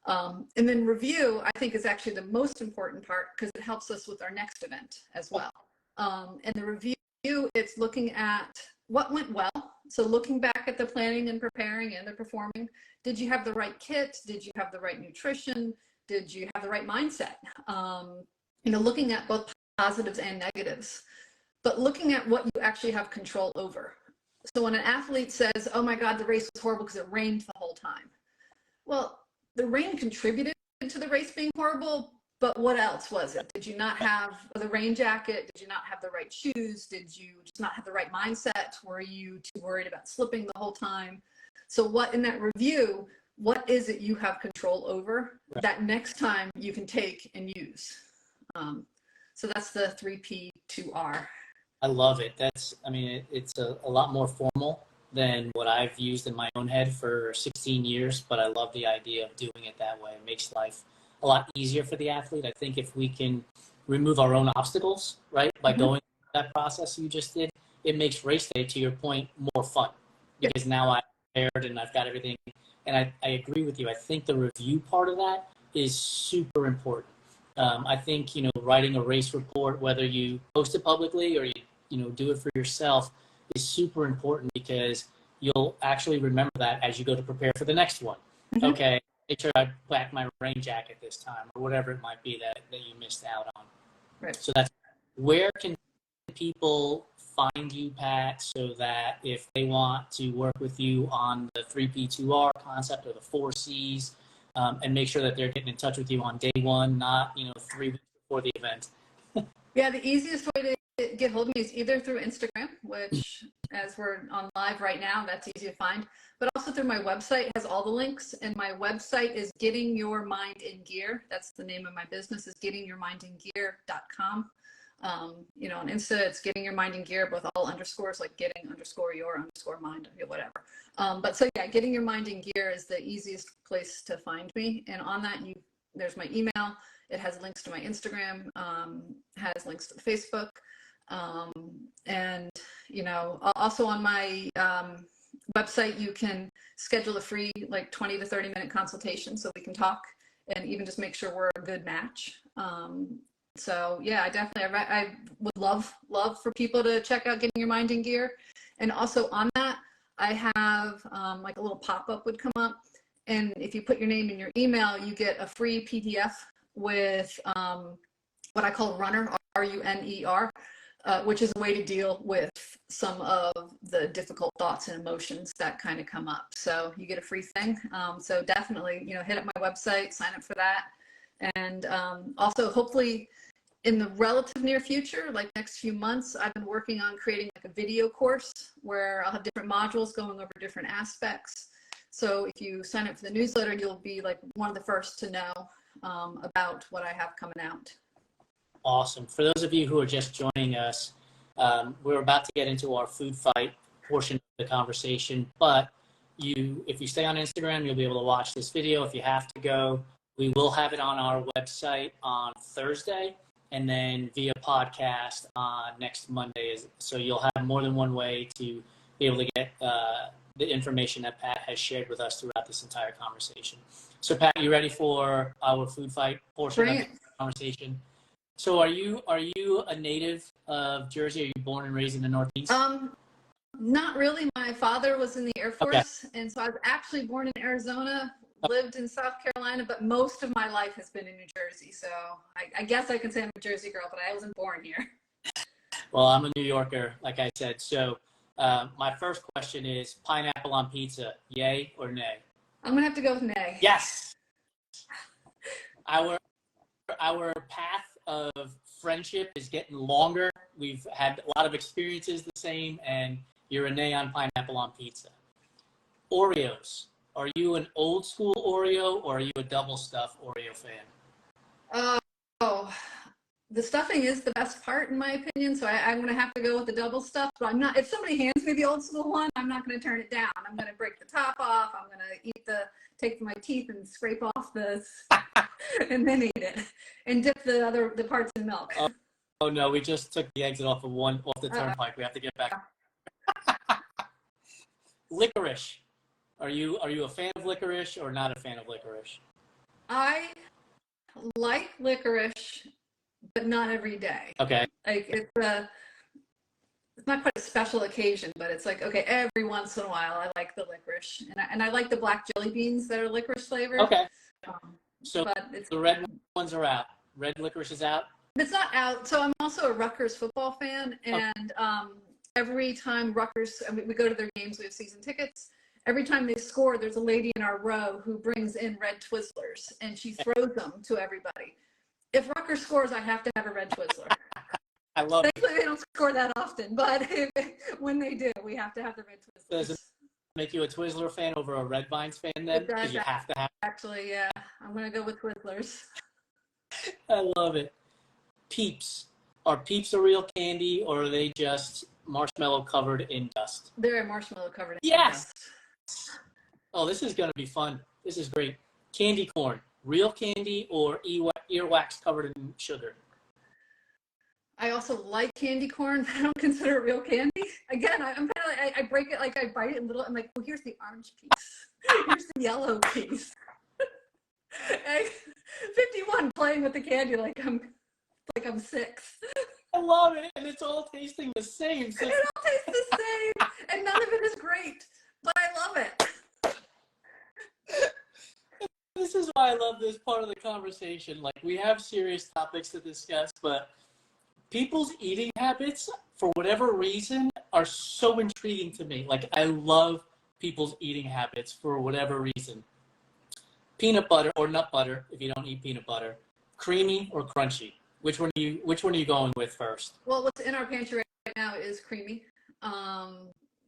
And then review, I think, is actually the most important part because it helps us with our next event as well. And the review, it's looking at what went well. So looking back at the planning and preparing and the performing, did you have the right kit? Did you have the right nutrition? Did you have the right mindset? Looking at both positives and negatives, but looking at what you actually have control over. So when an athlete says, oh my God, the race was horrible because it rained the whole time. Well, the rain contributed to the race being horrible, but what else was it? Did you not have the rain jacket? Did you not have the right shoes? Did you just not have the right mindset? Were you too worried about slipping the whole time? So what in that review, what is it you have control over that next time you can take and use? So that's the 3P2R. I love it. It's a lot more formal than what I've used in my own head for 16 years, but I love the idea of doing it that way. It makes life a lot easier for the athlete. I think if we can remove our own obstacles, right, by going through that process you just did, it makes race day, to your point, more fun. Because now I prepared and I've got everything. And I agree with you. I think the review part of that is super important. I think, writing a race report, whether you post it publicly or you do it for yourself, is super important because you'll actually remember that as you go to prepare for the next one. Mm-hmm. Okay, make sure I pack my rain jacket this time, or whatever it might be that you missed out on. Right. So that's where can people find you, Pat, so that if they want to work with you on the 3P2R concept or the 4Cs, and make sure that they're getting in touch with you on day one, not 3 weeks before the event. Yeah, the easiest way to get hold of me is either through Instagram, which as we're on live right now, that's easy to find, but also through my website. It has all the links, and my website is Getting Your Mind in Gear. That's the name of my business, is gettingyourmindingear.com. On Insta, it's Getting Your Mind in Gear with all underscores, like getting_your_mind, whatever. But so yeah, Getting Your Mind in Gear is the easiest place to find me. And on that, there's my email. It has links to my Instagram, has links to Facebook. And, also on my website, you can schedule a free 20 to 30 minute consultation so we can talk and even just make sure we're a good match. So yeah, I would love for people to check out Getting Your Mind in Gear. And also on that, I have a little pop-up would come up. And if you put your name in your email, you get a free PDF with what I call Runner, RUNER, which is a way to deal with some of the difficult thoughts and emotions that kind of come up. So you get a free thing. So definitely, hit up my website, sign up for that. And also hopefully in the relative near future, next few months, I've been working on creating a video course where I'll have different modules going over different aspects. So if you sign up for the newsletter, you'll be one of the first to know about what I have coming out. Awesome. For those of you who are just joining us, we're about to get into our food fight portion of the conversation, but if you stay on Instagram, you'll be able to watch this video. If you have to go, we will have it on our website on Thursday and then via podcast on next Monday. So you'll have more than one way to be able to get the information that Pat has shared with us throughout this entire conversation. So Pat, you ready for our food fight portion of the conversation? So are you a native of Jersey? Are you born and raised in the Northeast? Not really. My father was in the Air Force, okay. And so I was actually born in Arizona, lived in South Carolina, but most of my life has been in New Jersey. So I guess I can say I'm a Jersey girl, but I wasn't born here. Well, I'm a New Yorker, like I said. So my first question is pineapple on pizza, yay or nay? I'm going to have to go with nay. Yes. Our path of friendship is getting longer. We've had a lot of experiences the same, and you're a nay on pineapple on pizza. Oreos. Are you an old school Oreo or are you a double stuff Oreo fan? The stuffing is the best part in my opinion, so I'm going to have to go with the double stuff. But I'm not. If somebody hands me the old school one, I'm not going to turn it down. I'm going to break the top off. I'm going to take my teeth and scrape off the, and then eat it, and dip the parts in milk. Oh no, we just took the exit off the turnpike. We have to get back. Licorice. Are you a fan of licorice or not a fan of licorice? I like licorice, but not every day. Okay. It's not quite a special occasion, but it's okay, every once in a while I like the licorice, and I like the black jelly beans that are licorice flavored. Okay. So the red ones are out. Red licorice is out? It's not out. So I'm also a Rutgers football fan, and every time Rutgers, we go to their games, we have season tickets. Every time they score, there's a lady in our row who brings in red Twizzlers, and she throws them to everybody. If Rutgers scores, I have to have a red Twizzler. I love it. Thankfully, they don't score that often, but when they do, we have to have the red Twizzlers. Does it make you a Twizzler fan over a Red Vines fan then? Because you have to have. Actually, yeah. I'm going to go with Twizzlers. I love it. Peeps. Are Peeps a real candy, or are they just marshmallow covered in dust? They're marshmallow covered in dust. Yes! Oh, this is going to be fun. This is great. Candy corn. Real candy or earwax covered in sugar? I also like candy corn, but I don't consider it real candy. Again, I'm kind of like, I break it, like I bite it in little, I'm like, well, here's the orange piece. Here's the yellow piece. 51 playing with the candy like I'm 6. I love it, and it's all tasting the same. So It all tastes the same, and none of it is great, but I love it. this is why I love this part of the conversation. Like, we have serious topics to discuss, but people's eating habits, for whatever reason, are so intriguing to me. Like, I love people's eating habits for whatever reason. Peanut butter or nut butter, if you don't eat peanut butter. Creamy or crunchy? Which one are you going with first? Well, what's in our pantry right now is creamy.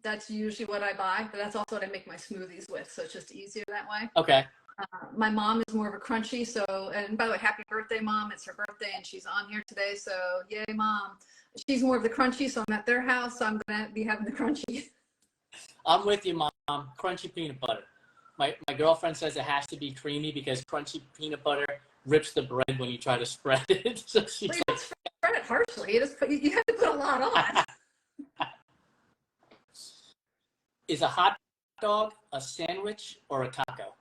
That's usually what I buy, but that's also what I make my smoothies with, so it's just easier that way. Okay. My mom is more of a crunchy, so, and by the way, happy birthday, Mom. It's her birthday, and she's on here today, so yay, Mom. She's more of the crunchy, so I'm at their house, so I'm going to be having the crunchy. I'm with you, Mom. Crunchy peanut butter. My girlfriend says it has to be creamy because crunchy peanut butter rips the bread when you try to spread it. So she's Well, you don't spread it harshly. You have to put a lot on. Is a hot dog a sandwich or a taco?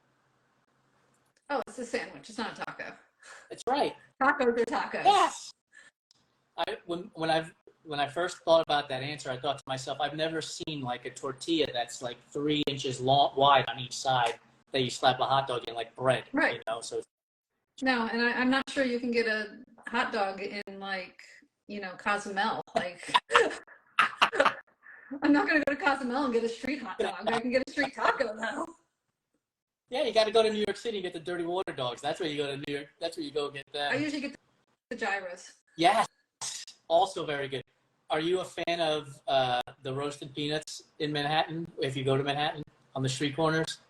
Oh, it's a sandwich. It's not a taco. That's right. Tacos are tacos. Yes. When I first thought about that answer, I thought to myself, I've never seen like a tortilla that's like 3 inches wide on each side that you slap a hot dog in like bread. Right. You know, so no, and I'm not sure you can get a hot dog in like, Cozumel. Like, I'm not going to go to Cozumel and get a street hot dog. I can get a street taco though. Yeah, you got to go to New York City and get the dirty water dogs. That's where you go to New York. That's where you go get that. I usually get the gyros. Yes, also very good. Are you a fan of the roasted peanuts in Manhattan? If you go to Manhattan on the street corners?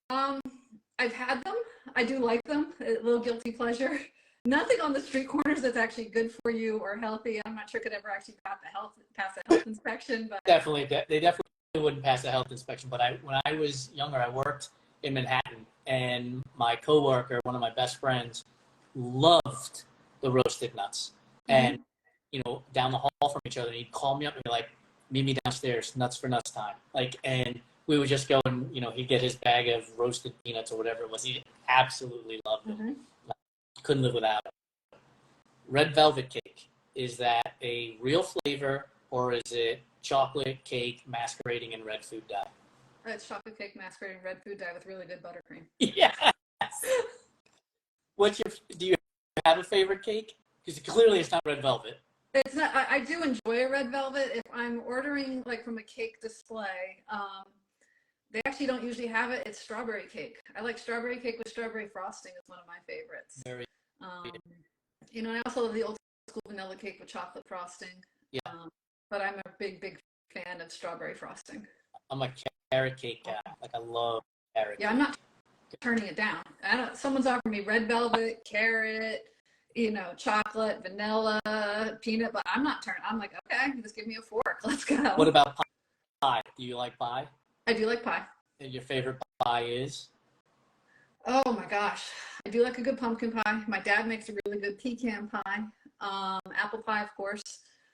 I've had them. I do like them. A little guilty pleasure. Nothing on the street corners that's actually good for you or healthy. I'm not sure could ever actually pass a health inspection. But Definitely, they definitely wouldn't pass a health inspection. But when I was younger, I worked in Manhattan, and my coworker, one of my best friends, loved the roasted nuts. And down the hall from each other, and he'd call me up and be like, "Meet me downstairs, nuts for nuts time." Like, and we would just go and he'd get his bag of roasted peanuts or whatever it was. He absolutely loved it. Mm-hmm. Couldn't live without it. Red velvet cake, is that a real flavor or is it chocolate cake masquerading in red food dye? It's chocolate cake masquerading in red food dye with really good buttercream. Yes. Do you have a favorite cake? Because clearly it's not red velvet. It's not. I do enjoy a red velvet. If I'm ordering like from a cake display, they actually don't usually have it. It's strawberry cake. I like strawberry cake with strawberry frosting. It's one of my favorites. Very. And I also love the old school vanilla cake with chocolate frosting. Yeah. But I'm a big fan of strawberry frosting. I'm a carrot cake guy. Like, I love carrot cake. Yeah, I'm not turning it down. Someone's offering me red velvet, carrot, chocolate, vanilla, peanut, but I'm not turning. I'm like, okay, just give me a fork. Let's go. What about pie? Do you like pie? I do like pie. And your favorite pie is? Oh my gosh. I do like a good pumpkin pie. My dad makes a really good pecan pie. Apple pie, of course.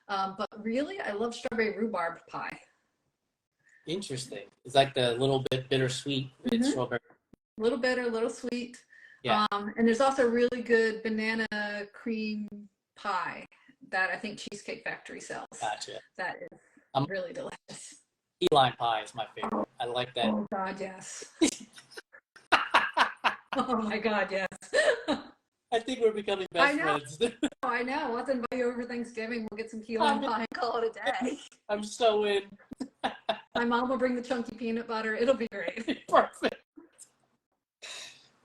But really, I love strawberry rhubarb pie. Interesting. It's like the little bit bittersweet with strawberry. A little bitter, a little sweet. Yeah. And there's also really good banana cream pie that I think Cheesecake Factory sells. Gotcha. That is really delicious. Key lime pie is my favorite. I like that. Oh God, yes. Oh my God, yes. I think we're becoming best friends. I know. Let's invite you over Thanksgiving. We'll get some key lime pie and call it a day. I'm so in. My mom will bring the chunky peanut butter. It'll be great. Perfect.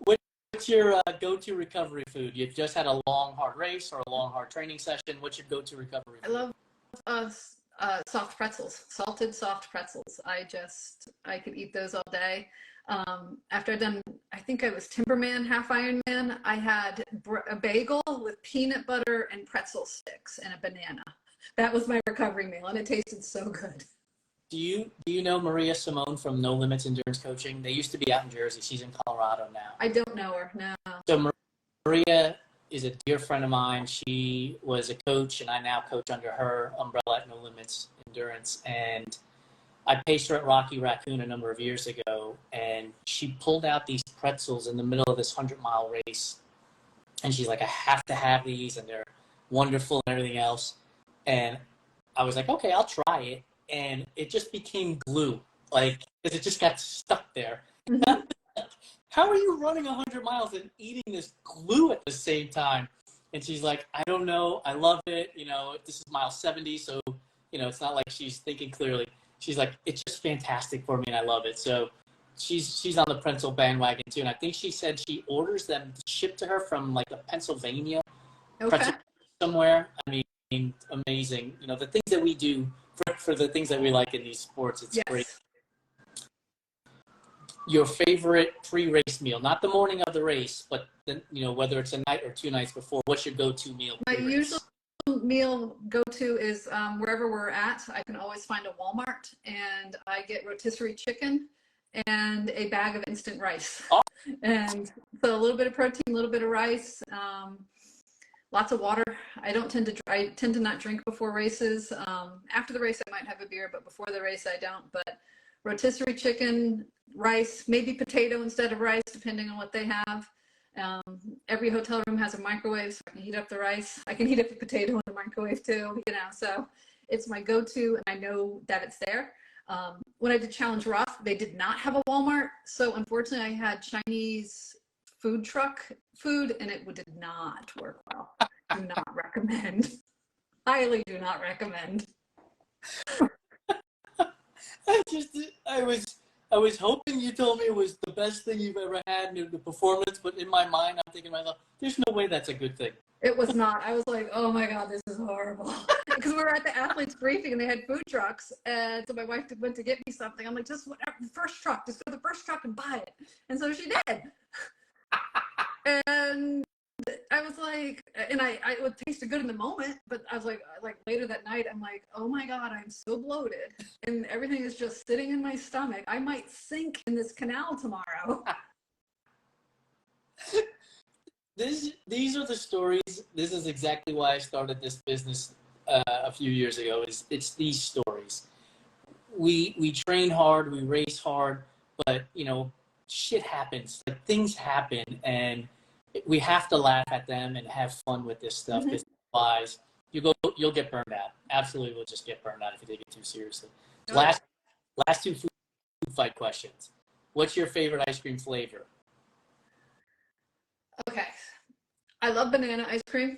What's your go-to recovery food? You've just had a long, hard race or a long, hard training session. What's your go-to recovery food? I love soft pretzels, salted soft pretzels. I could eat those all day. After I'd done, I think I was Timberman, half Ironman, I had a bagel with peanut butter and pretzel sticks and a banana. That was my recovery meal, and it tasted so good. Do you know Maria Simone from No Limits Endurance Coaching? They used to be out in Jersey. She's in Colorado now. I don't know her, no. So Maria is a dear friend of mine. She was a coach, and I now coach under her umbrella at No Limits Endurance. And I paced her at Rocky Raccoon a number of years ago, and she pulled out these pretzels in the middle of this 100-mile race. And she's like, I have to have these, and they're wonderful and everything else. And I was like, okay, I'll try it. And it just became glue, like, because it just got stuck there. Mm-hmm. How are you running 100 miles and eating this glue at the same time? And she's like, I don't know. I love it. You know, this is mile 70, so, you know, it's not like she's thinking clearly. She's like, it's just fantastic for me, and I love it. So she's on the pretzel bandwagon, too. And I think she said she orders them shipped to her from, like, a Pennsylvania pretzel somewhere. I mean, amazing. You know, the things that we do for the things that we like in these sports, it's great. Your favorite pre-race meal, not the morning of the race, but then, you know, whether it's a night or 2 nights before, what's your go-to meal? My usual meal go-to is wherever we're at, I can always find a Walmart, and I get rotisserie chicken and a bag of instant rice. Oh. And so a little bit of protein, a little bit of rice, lots of water. I tend to not drink before races. After the race, I might have a beer, but before the race, I don't. But rotisserie chicken, rice, maybe potato instead of rice, depending on what they have. Every hotel room has a microwave, so I can heat up the rice. I can heat up the potato in the microwave too, you know, so it's my go-to, and I know that it's there. When I did Challenge Roth, they did not have a Walmart, so unfortunately I had Chinese food truck food, and it did not work well. Do not recommend. Highly do not recommend. I was hoping you told me it was the best thing you've ever had in the performance, but in my mind, I'm thinking to myself, there's no way that's a good thing. It was not. I was like, oh my God, this is horrible. Because we were at the athletes briefing and they had food trucks. And so my wife went to get me something. I'm like, just whatever, the first truck, just go to the first truck and buy it. And so she did. And I was like, and it would taste good in the moment, but I was like later that night, I'm like, oh my God, I'm so bloated and everything is just sitting in my stomach. I might sink in this canal tomorrow. These are the stories. This is exactly why I started this business a few years ago. It's these stories. We train hard, we race hard, but you know, shit happens. Like, things happen, and we have to laugh at them and have fun with this stuff. Because otherwise, you'll get burned out. Absolutely, will just get burned out if you take it too seriously. Last 2 food fight questions. What's your favorite ice cream flavor? Okay, I love banana ice cream,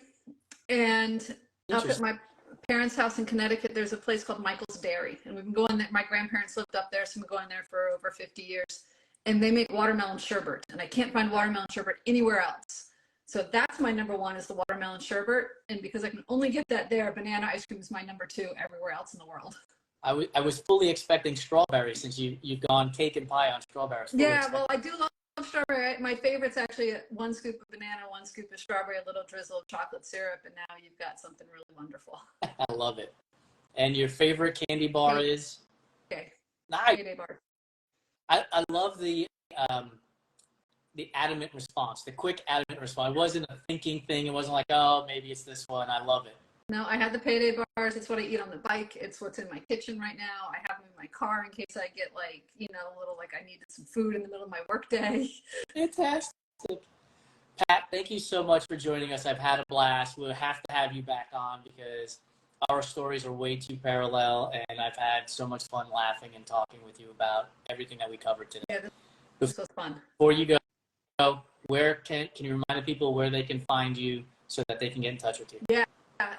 and up at my parents' house in Connecticut, there's a place called Michael's Dairy, and we've been going there. My grandparents lived up there, so we've been going there for over 50 years. And they make watermelon sherbet, and I can't find watermelon sherbet anywhere else. So that's my number one, is the watermelon sherbet. And because I can only get that there, banana ice cream is my number 2 everywhere else in the world. I was fully expecting strawberry, since you've gone cake and pie on strawberries. Yeah, well, I do love strawberry. My favorite's actually 1 scoop of banana, 1 scoop of strawberry, a little drizzle of chocolate syrup, and now you've got something really wonderful. I love it. And your favorite candy bar is? Okay. Nice. Candy bar. I love the adamant response, the quick adamant response. It wasn't a thinking thing. It wasn't like, oh, maybe it's this one. I love it. No, I had the payday bars. It's what I eat on the bike. It's what's in my kitchen right now. I have them in my car in case I get a little I needed some food in the middle of my workday. Fantastic. Pat, thank you so much for joining us. I've had a blast. We'll have to have you back on because our stories are way too parallel, and I've had so much fun laughing and talking with you about everything that we covered today. Yeah, this was fun. Before you go, where can you remind the people where they can find you so that they can get in touch with you? Yeah,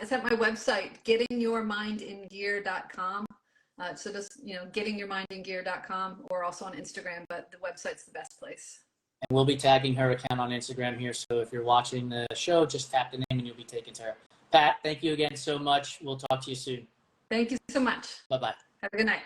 it's at my website, gettingyourmindingear.com. So just, gettingyourmindingear.com, or also on Instagram, but the website's the best place. And we'll be tagging her account on Instagram here. So if you're watching the show, just tap the name and you'll be taken to her. Pat, thank you again so much. We'll talk to you soon. Thank you so much. Bye-bye. Have a good night.